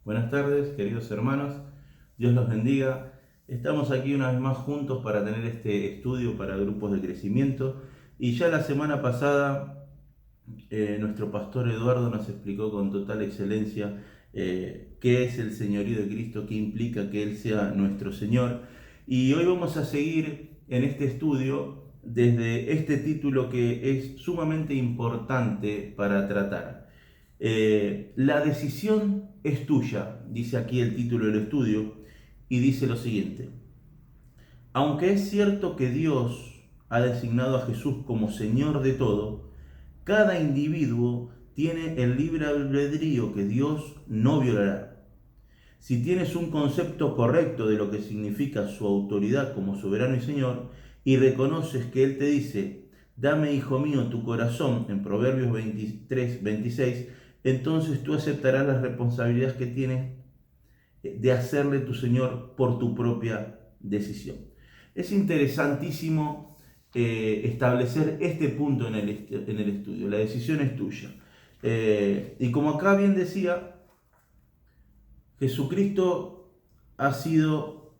Buenas tardes, queridos hermanos. Dios los bendiga. Estamos aquí una vez más juntos para tener este estudio para grupos de crecimiento. Y ya la semana pasada nuestro pastor Eduardo nos explicó con total excelencia qué es el señorío de Cristo, qué implica que Él sea nuestro Señor. Y hoy vamos a seguir en este estudio desde este título que es sumamente importante para tratar. La decisión es tuya, dice aquí el título del estudio, y dice lo siguiente: aunque es cierto que Dios ha designado a Jesús como Señor de todo, cada individuo tiene el libre albedrío que Dios no violará. Si tienes un concepto correcto de lo que significa su autoridad como soberano y Señor, y reconoces que Él te dice, dame, hijo mío, tu corazón, en Proverbios 23-26, entonces tú aceptarás las responsabilidades que tienes de hacerle tu Señor por tu propia decisión. Es interesantísimo establecer este punto en el estudio. La decisión es tuya. Y como acá bien decía, Jesucristo ha sido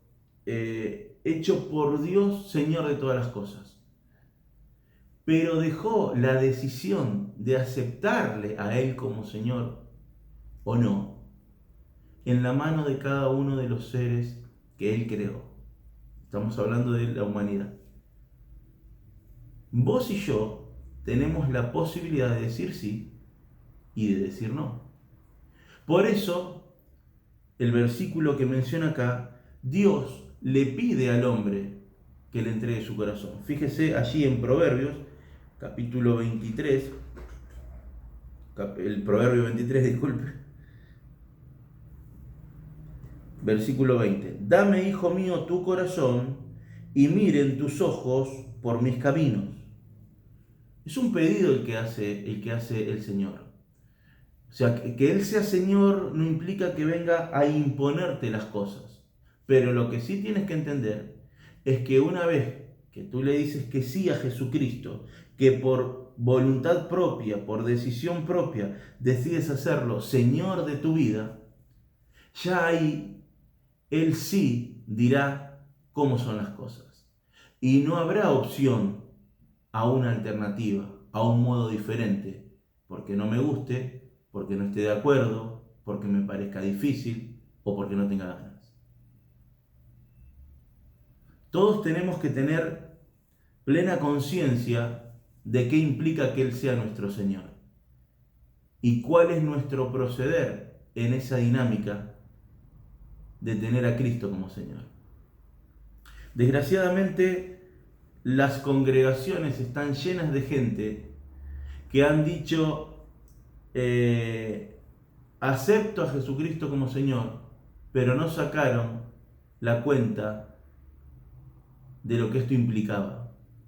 hecho por Dios Señor de todas las cosas, pero dejó la decisión de aceptarle a Él como Señor o no en la mano de cada uno de los seres que Él creó. Estamos hablando de la humanidad. Vos y yo tenemos la posibilidad de decir sí y de decir no. Por eso, el versículo que menciona acá, Dios le pide al hombre que le entregue su corazón. Fíjese allí en Proverbios, capítulo 23, el Proverbio 23, disculpe, versículo 20. Dame, hijo mío, tu corazón y miren tus ojos por mis caminos. Es un pedido el que hace el Señor. O sea, que Él sea Señor no implica que venga a imponerte las cosas. Pero lo que sí tienes que entender es que una vez que tú le dices que sí a Jesucristo, que por voluntad propia, por decisión propia, decides hacerlo Señor de tu vida, ya ahí Él sí dirá cómo son las cosas. Y no habrá opción a una alternativa, a un modo diferente, porque no me guste, porque no esté de acuerdo, porque me parezca difícil o porque no tenga ganas. Todos tenemos que tener plena conciencia de qué implica que Él sea nuestro Señor y cuál es nuestro proceder en esa dinámica de tener a Cristo como Señor. Desgraciadamente, las congregaciones están llenas de gente que han dicho, acepto a Jesucristo como Señor, pero no sacaron la cuenta de lo que esto implicaba.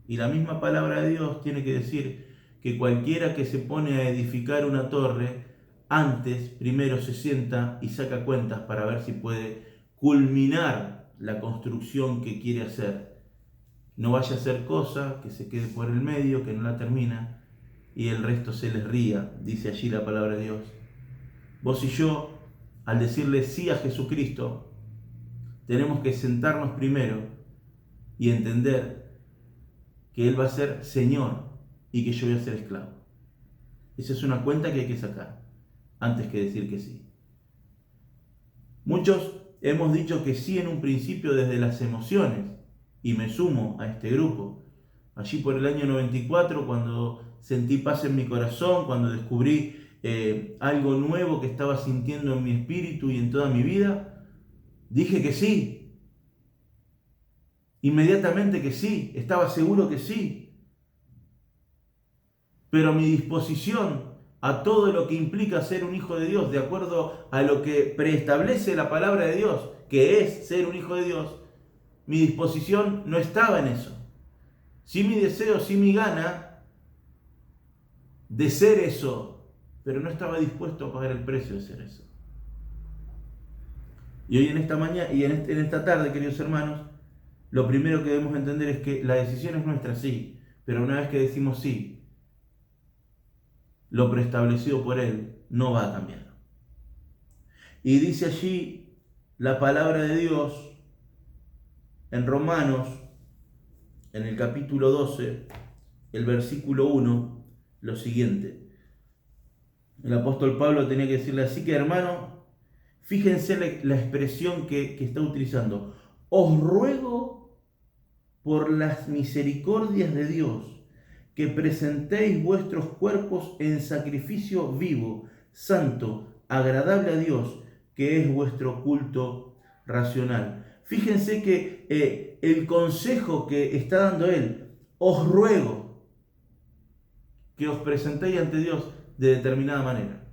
Y la misma palabra de Dios tiene que decir que cualquiera que se pone a edificar una torre, antes primero se sienta y saca cuentas para ver si puede culminar la construcción que quiere hacer. No vaya a ser cosa que se quede por el medio, que no la termina y el resto se les ría, dice allí la palabra de Dios. Vos y yo, al decirle sí a Jesucristo, tenemos que sentarnos primero y entender que Él va a ser Señor y que yo voy a ser esclavo. Esa es una cuenta que hay que sacar antes que decir que sí. Muchos hemos dicho que sí en un principio desde las emociones, y me sumo a este grupo. Allí por el año 94, cuando sentí paz en mi corazón, cuando descubrí algo nuevo que estaba sintiendo en mi espíritu y en toda mi vida, dije que sí. Inmediatamente que sí, estaba seguro que sí. Pero mi disposición a todo lo que implica ser un hijo de Dios, de acuerdo a lo que preestablece la palabra de Dios, que es ser un hijo de Dios, mi disposición no estaba en eso. Sí mi deseo, sí mi gana de ser eso, pero no estaba dispuesto a pagar el precio de ser eso. Y hoy en esta mañana y en esta tarde, queridos hermanos, lo primero que debemos entender es que la decisión es nuestra, sí, pero una vez que decimos sí, lo preestablecido por Él no va a cambiar. Y dice allí la palabra de Dios en Romanos, en el capítulo 12, el versículo 1, lo siguiente. El apóstol Pablo tenía que decirle: así que, hermano, fíjense la expresión que está utilizando. Os ruego por las misericordias de Dios que presentéis vuestros cuerpos en sacrificio vivo, santo, agradable a Dios, que es vuestro culto racional. Fíjense que el consejo que está dando él: os ruego que os presentéis ante Dios de determinada manera.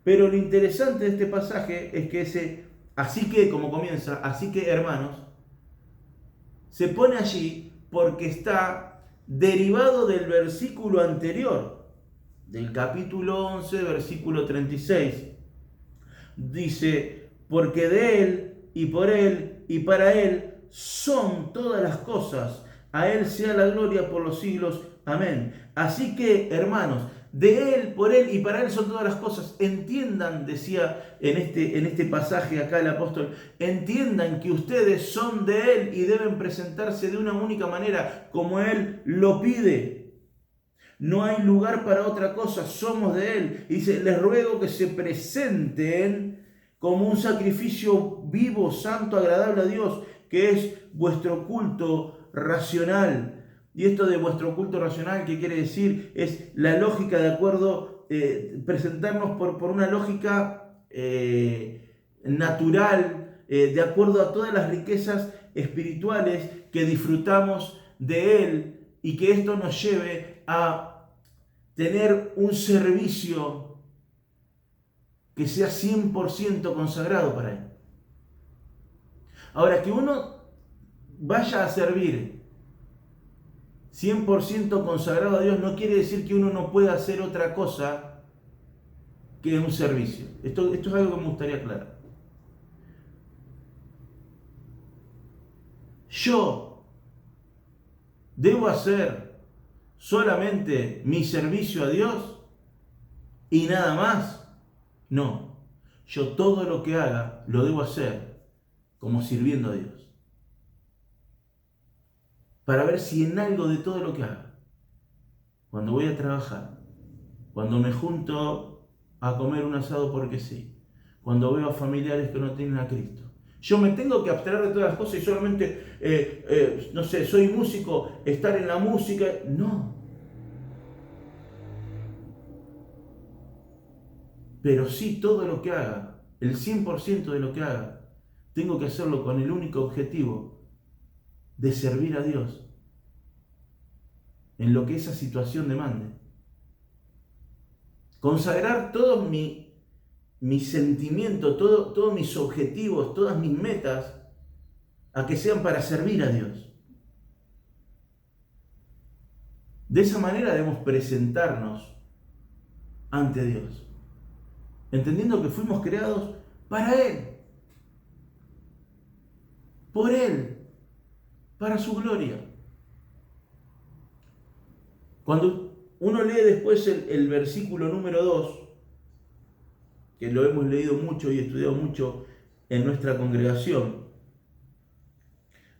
Pero lo interesante de este pasaje es que así que, como comienza, así que, hermanos, se pone allí porque está derivado del versículo anterior, del capítulo 11, versículo 36. Dice: porque de Él, y por Él, y para Él son todas las cosas. A Él sea la gloria por los siglos. Amén. Así que, hermanos, de Él, por Él y para Él son todas las cosas. Entiendan, decía en este pasaje acá el apóstol, entiendan que ustedes son de Él y deben presentarse de una única manera, como Él lo pide. No hay lugar para otra cosa, somos de Él. Y dice: les ruego que se presenten como un sacrificio vivo, santo, agradable a Dios, que es vuestro culto racional. Y esto de vuestro culto racional, ¿qué quiere decir? Es la lógica de acuerdo, presentarnos por una lógica natural, de acuerdo a todas las riquezas espirituales que disfrutamos de Él, y que esto nos lleve a tener un servicio que sea 100% consagrado para Él. Ahora, que uno vaya a servir 100% consagrado a Dios no quiere decir que uno no pueda hacer otra cosa que un servicio. Esto es algo que me gustaría aclarar. Yo debo hacer solamente mi servicio a Dios y nada más. No, yo todo lo que haga lo debo hacer como sirviendo a Dios. Para ver si en algo de todo lo que haga, cuando voy a trabajar, cuando me junto a comer un asado porque sí, cuando veo a familiares que no tienen a Cristo, yo me tengo que abstraer de todas las cosas y solamente, no sé, soy músico, estar en la música. No. Pero sí, todo lo que haga, el 100% de lo que haga, tengo que hacerlo con el único objetivo de servir a Dios en lo que esa situación demande. Consagrar todo mi sentimiento, todos mis objetivos, todas mis metas, a que sean para servir a Dios. De esa manera debemos presentarnos ante Dios, entendiendo que fuimos creados para Él, por Él, para su gloria. Cuando uno lee después el versículo número 2, que lo hemos leído mucho y estudiado mucho en nuestra congregación,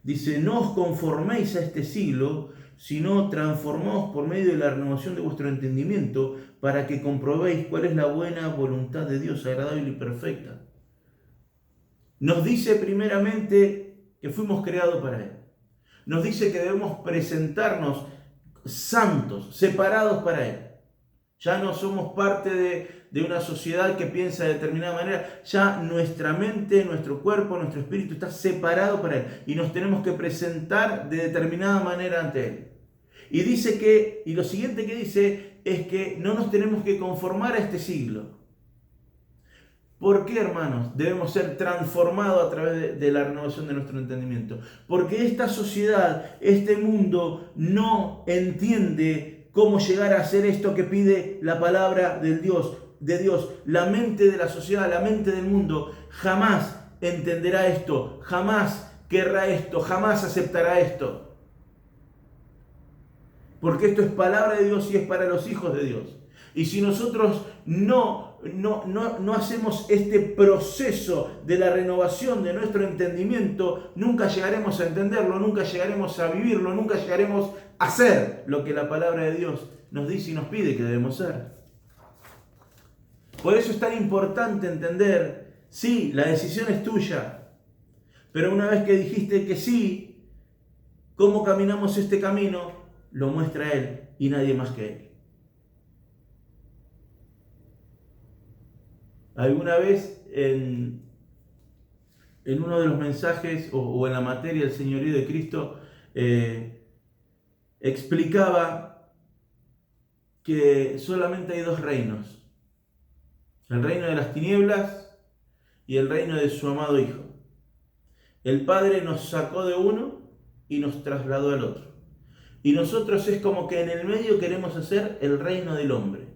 dice: no os conforméis a este siglo, sino transformaos por medio de la renovación de vuestro entendimiento, para que comprobéis cuál es la buena voluntad de Dios, agradable y perfecta. Nos dice primeramente que fuimos creados para Él. Nos dice que debemos presentarnos santos, separados para Él. Ya no somos parte de una sociedad que piensa de determinada manera. Ya nuestra mente, nuestro cuerpo, nuestro espíritu está separado para Él. Y nos tenemos que presentar de determinada manera ante Él. Y dice y lo siguiente que dice es que no nos tenemos que conformar a este siglo. ¿Por qué, hermanos? Debemos ser transformados a través de la renovación de nuestro entendimiento. Porque esta sociedad, este mundo, no entiende cómo llegar a hacer esto que pide la palabra de Dios. La mente de la sociedad, la mente del mundo, jamás entenderá esto, jamás querrá esto, jamás aceptará esto. Porque esto es palabra de Dios y es para los hijos de Dios. Y si nosotros no no hacemos este proceso de la renovación de nuestro entendimiento, nunca llegaremos a entenderlo, nunca llegaremos a vivirlo, nunca llegaremos a hacer lo que la palabra de Dios nos dice y nos pide que debemos ser. Por eso es tan importante entender, sí, la decisión es tuya, pero una vez que dijiste que sí, cómo caminamos este camino, lo muestra Él y nadie más que Él. Alguna vez en uno de los mensajes o en la materia del Señorío de Cristo explicaba que solamente hay dos reinos: el reino de las tinieblas y el reino de su amado Hijo. El Padre nos sacó de uno y nos trasladó al otro. Y nosotros es como que en el medio queremos hacer el reino del hombre,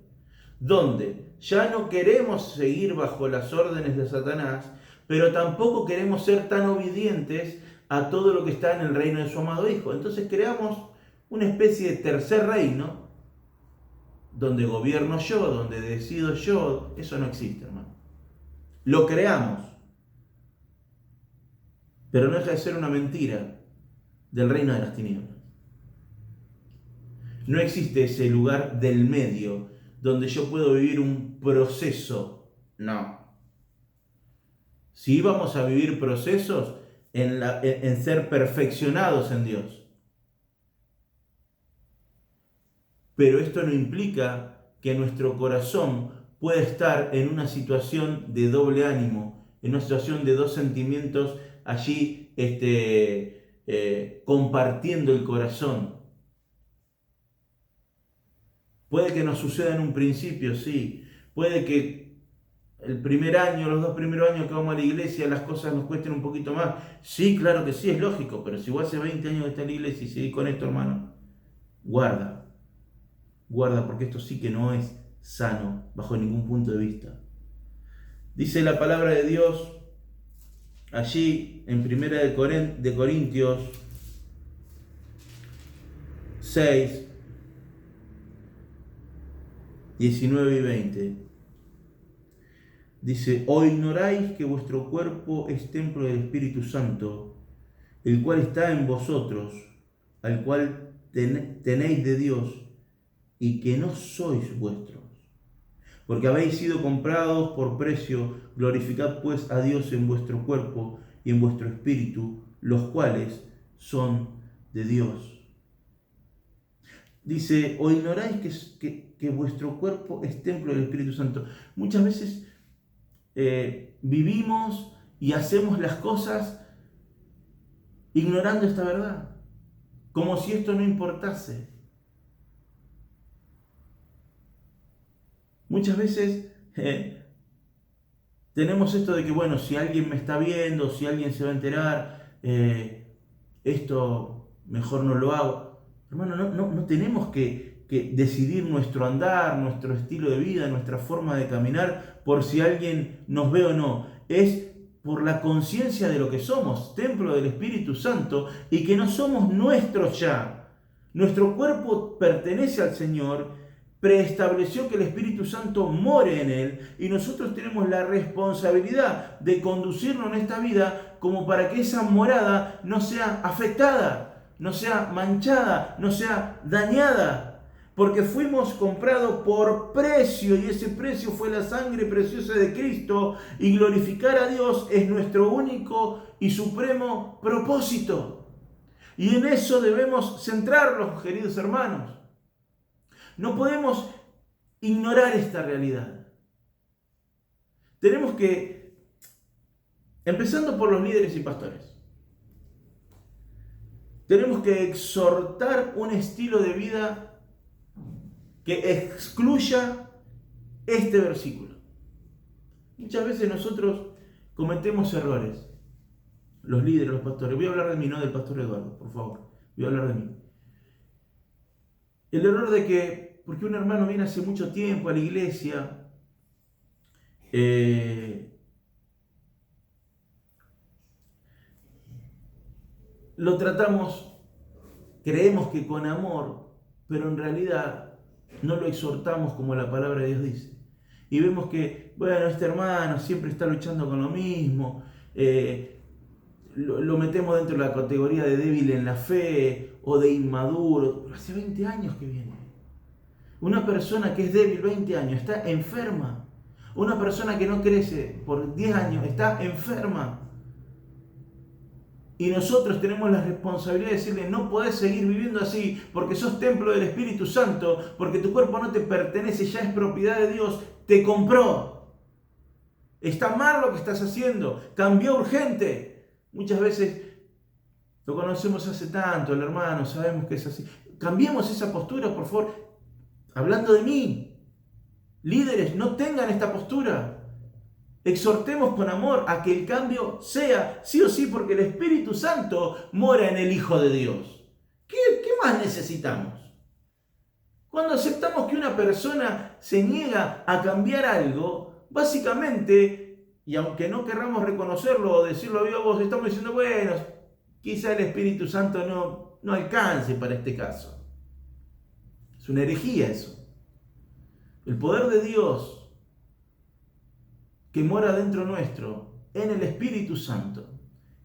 donde ya no queremos seguir bajo las órdenes de Satanás, pero tampoco queremos ser tan obedientes a todo lo que está en el reino de su amado Hijo. Entonces creamos una especie de tercer reino, donde gobierno yo, donde decido yo. Eso no existe, hermano. Lo creamos, pero no deja de ser una mentira del reino de las tinieblas. No existe ese lugar del medio donde yo puedo vivir un proceso. No. Si vamos a vivir procesos en ser perfeccionados en Dios. Pero esto no implica que nuestro corazón pueda estar en una situación de doble ánimo, en una situación de dos sentimientos allí compartiendo el corazón. Puede que nos suceda en un principio, sí. Puede que el primer año, los 2 primeros años que vamos a la iglesia, las cosas nos cuesten un poquito más. Sí, claro que sí, es lógico, pero si vos hace 20 años que estás en la iglesia y seguís con esto, hermano, guarda, porque esto sí que no es sano bajo ningún punto de vista. Dice la palabra de Dios allí en 1 de Corintios 6, 19 y 20. Dice: ¿o ignoráis que vuestro cuerpo es templo del Espíritu Santo, el cual está en vosotros, al cual tenéis de Dios, y que no sois vuestros? Porque habéis sido comprados por precio. Glorificad pues a Dios en vuestro cuerpo y en vuestro espíritu, los cuales son de Dios. Dice: ¿o ignoráis que vuestro cuerpo es templo del Espíritu Santo? Muchas veces vivimos y hacemos las cosas ignorando esta verdad, como si esto no importase. Muchas veces tenemos esto de que, bueno, si alguien me está viendo, si alguien se va a enterar, esto mejor no lo hago. Hermano, no tenemos que decidir nuestro andar, nuestro estilo de vida, nuestra forma de caminar por si alguien nos ve o no. Es por la conciencia de lo que somos, templo del Espíritu Santo, y que no somos nuestros ya. Nuestro cuerpo pertenece al Señor, preestableció que el Espíritu Santo more en él, y nosotros tenemos la responsabilidad de conducirnos en esta vida como para que esa morada no sea afectada, no sea manchada, no sea dañada, porque fuimos comprados por precio, y ese precio fue la sangre preciosa de Cristo, y glorificar a Dios es nuestro único y supremo propósito. Y en eso debemos centrarnos, queridos hermanos. No podemos ignorar esta realidad. Tenemos que, empezando por los líderes y pastores, tenemos que exhortar un estilo de vida que excluya este versículo. Muchas veces nosotros cometemos errores, los líderes, los pastores. Voy a hablar de mí, no del pastor Eduardo, por favor. Voy a hablar de mí. El error de que, porque un hermano viene hace mucho tiempo a la iglesia, lo tratamos, creemos que con amor, pero en realidad no lo exhortamos como la palabra de Dios dice. y vemos que, bueno, este hermano siempre está luchando con lo mismo, lo metemos dentro de la categoría de débil en la fe o de inmaduro, pero hace 20 años que viene. Una persona que es débil 20 años está enferma. Una persona que no crece por 10 años está enferma. Y nosotros tenemos la responsabilidad de decirle, no podés seguir viviendo así porque sos templo del Espíritu Santo, porque tu cuerpo no te pertenece, ya es propiedad de Dios, te compró. Está mal lo que estás haciendo, cambió urgente. Muchas veces lo conocemos hace tanto, el hermano, sabemos que es así. Cambiemos esa postura, por favor. Hablando de mí, líderes, no tengan esta postura. Exhortemos con amor a que el cambio sea sí o sí, porque el Espíritu Santo mora en el Hijo de Dios. ¿Qué más necesitamos? Cuando aceptamos que una persona se niega a cambiar algo, básicamente, y aunque no querramos reconocerlo o decirlo a viva voz, estamos diciendo, bueno, quizá el Espíritu Santo no alcance para este caso. Es una herejía eso. El poder de Dios que mora dentro nuestro, en el Espíritu Santo,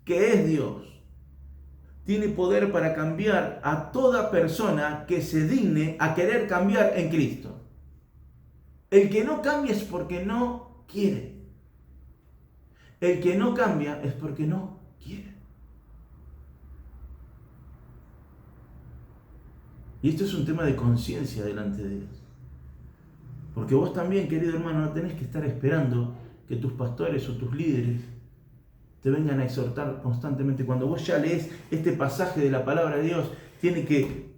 que es Dios, tiene poder para cambiar a toda persona que se digne a querer cambiar en Cristo. El que no cambia es porque no quiere. El que no cambia es porque no quiere. Y esto es un tema de conciencia delante de Dios. Porque vos también, querido hermano, no tenés que estar esperando que tus pastores o tus líderes te vengan a exhortar constantemente. Cuando vos ya lees este pasaje de la palabra de Dios, tiene que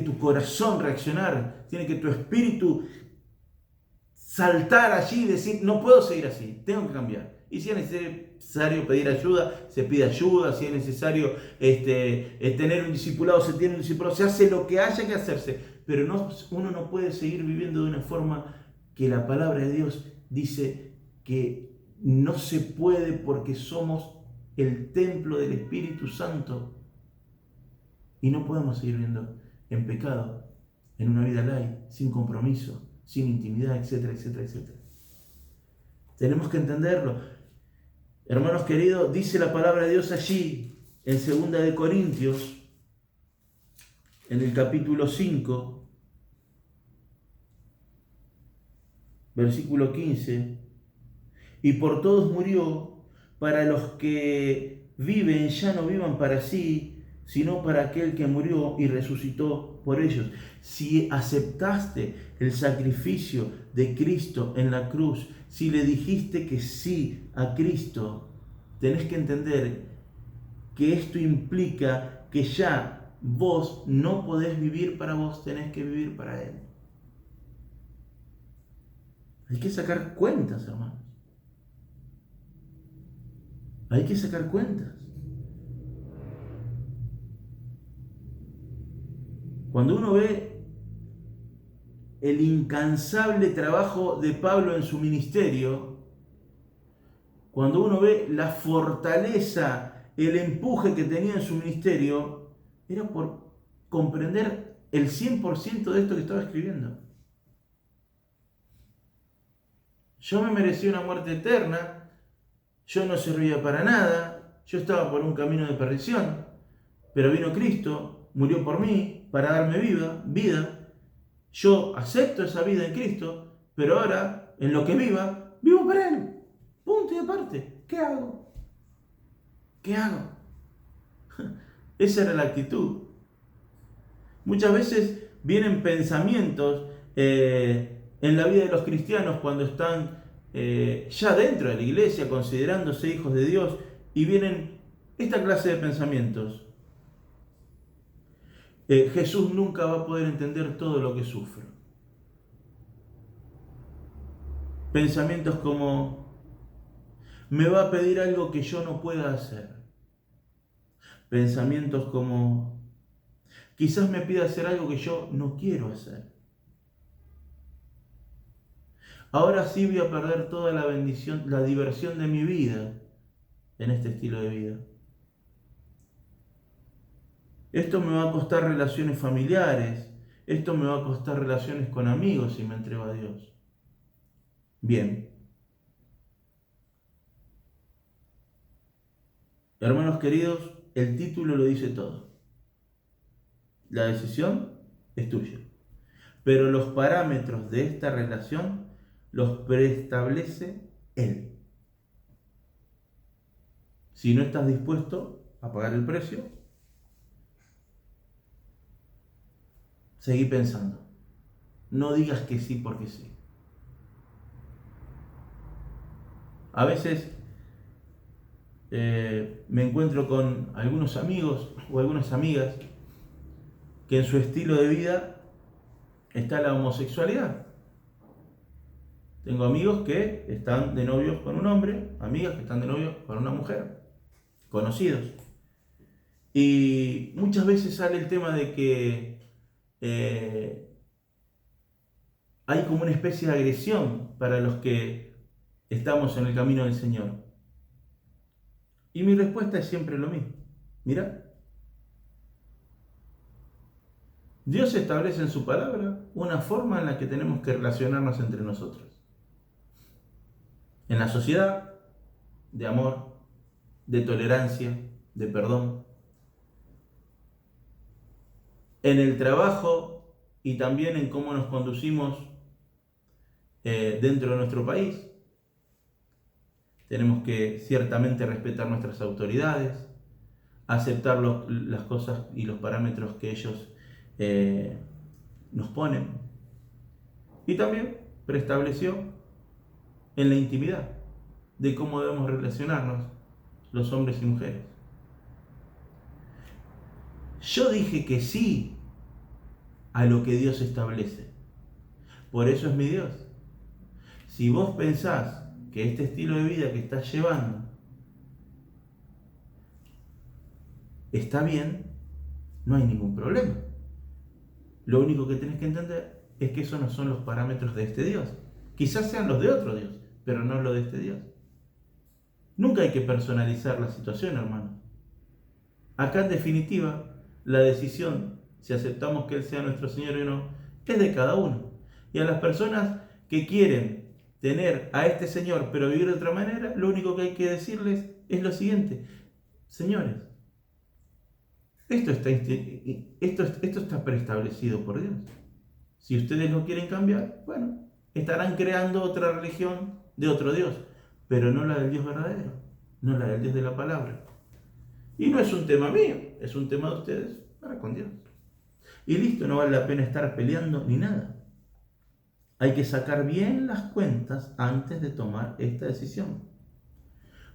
tu corazón reaccionar, tiene que tu espíritu saltar allí y decir, no puedo seguir así, tengo que cambiar. Y si es necesario pedir ayuda, se pide ayuda. Si es necesario tener un discipulado, se tiene un discipulado. Se hace lo que haya que hacerse. Pero uno no puede seguir viviendo de una forma que la palabra de Dios dice que no se puede, porque somos el templo del Espíritu Santo. Y no podemos seguir viviendo en pecado, en una vida light, sin compromiso, sin intimidad, etcétera, etcétera, etcétera. Tenemos que entenderlo. Hermanos queridos, dice la palabra de Dios allí, en 2 de Corintios, en el capítulo 5, versículo 15, y por todos murió, para los que viven ya no vivan para sí, sino para aquel que murió y resucitó por ellos. Si aceptaste el sacrificio de Cristo en la cruz, si le dijiste que sí a Cristo, tenés que entender que esto implica que ya vos no podés vivir para vos, tenés que vivir para Él. Hay que sacar cuentas, hermanos. Hay que sacar cuentas. Cuando uno ve el incansable trabajo de Pablo en su ministerio, cuando uno ve la fortaleza, el empuje que tenía en su ministerio, era por comprender el 100% de esto que estaba escribiendo. Yo me merecía una muerte eterna, yo no servía para nada, yo estaba por un camino de perdición, pero vino Cristo, murió por mí para darme vida. Yo acepto esa vida en Cristo, pero ahora, en lo que viva, vivo para Él. Punto y aparte. ¿Qué hago? ¿Qué hago? Esa era la actitud. Muchas veces vienen pensamientos en la vida de los cristianos cuando están ya dentro de la iglesia, considerándose hijos de Dios, y vienen esta clase de pensamientos. Jesús nunca va a poder entender todo lo que sufro. Pensamientos como, me va a pedir algo que yo no pueda hacer. Pensamientos como, quizás me pida hacer algo que yo no quiero hacer. Ahora sí voy a perder toda la bendición, la diversión de mi vida en este estilo de vida. Esto me va a costar relaciones familiares, esto me va a costar relaciones con amigos si me entrego a Dios. Bien. Hermanos queridos, el título lo dice todo. La decisión es tuya. Pero los parámetros de esta relación los preestablece Él. Si no estás dispuesto a pagar el precio, seguí pensando. No digas que sí porque sí. A veces me encuentro con algunos amigos o algunas amigas que en su estilo de vida está la homosexualidad. Tengo amigos que están de novios con un hombre, amigas que están de novios con una mujer, conocidos. Y muchas veces sale el tema de que hay como una especie de agresión para los que estamos en el camino del Señor. Y mi respuesta es siempre lo mismo. Mira, Dios establece en su palabra una forma en la que tenemos que relacionarnos entre nosotros. En la sociedad, de amor, de tolerancia, de perdón. En el trabajo y también en cómo nos conducimos dentro de nuestro país. Tenemos que ciertamente respetar nuestras autoridades, aceptar las cosas y los parámetros que ellos nos ponen. Y también preestableció en la intimidad de cómo debemos relacionarnos los hombres y mujeres. Yo dije que sí a lo que Dios establece. Por eso es mi Dios. Si vos pensás que este estilo de vida que estás llevando está bien, no hay ningún problema. Lo único que tenés que entender es que esos no son los parámetros de este Dios. Quizás sean los de otro Dios, pero no los de este Dios. Nunca hay que personalizar la situación, hermano. Acá en definitiva, la decisión, si aceptamos que Él sea nuestro Señor o no, es de cada uno. Y a las personas que quieren tener a este Señor pero vivir de otra manera, lo único que hay que decirles es lo siguiente: señores, esto está preestablecido por Dios. Si ustedes lo quieren cambiar, bueno, estarán creando otra religión de otro Dios, pero no la del Dios verdadero, no la del Dios de la palabra. Y no es un tema mío, es un tema de ustedes para con Dios. Y listo, no vale la pena estar peleando ni nada. Hay que sacar bien las cuentas antes de tomar esta decisión.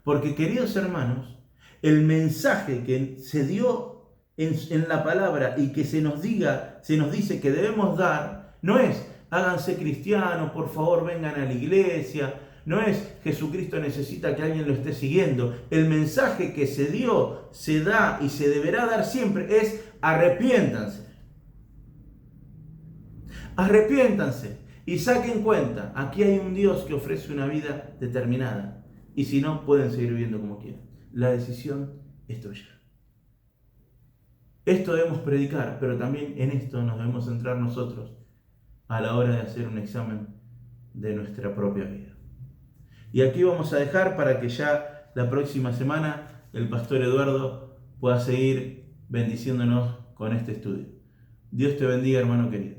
Porque, queridos hermanos, el mensaje que se dio en la palabra y que se nos dice que debemos dar, no es háganse cristianos, por favor vengan a la iglesia, no es Jesucristo necesita que alguien lo esté siguiendo. El mensaje que se dio, se da y se deberá dar siempre es: arrepiéntanse. Arrepiéntanse y saquen cuenta, aquí hay un Dios que ofrece una vida determinada. Y si no, pueden seguir viviendo como quieran. La decisión es tuya. Esto debemos predicar, pero también en esto nos debemos centrar nosotros a la hora de hacer un examen de nuestra propia vida. Y aquí vamos a dejar para que ya la próxima semana el pastor Eduardo pueda seguir bendiciéndonos con este estudio. Dios te bendiga, hermano querido.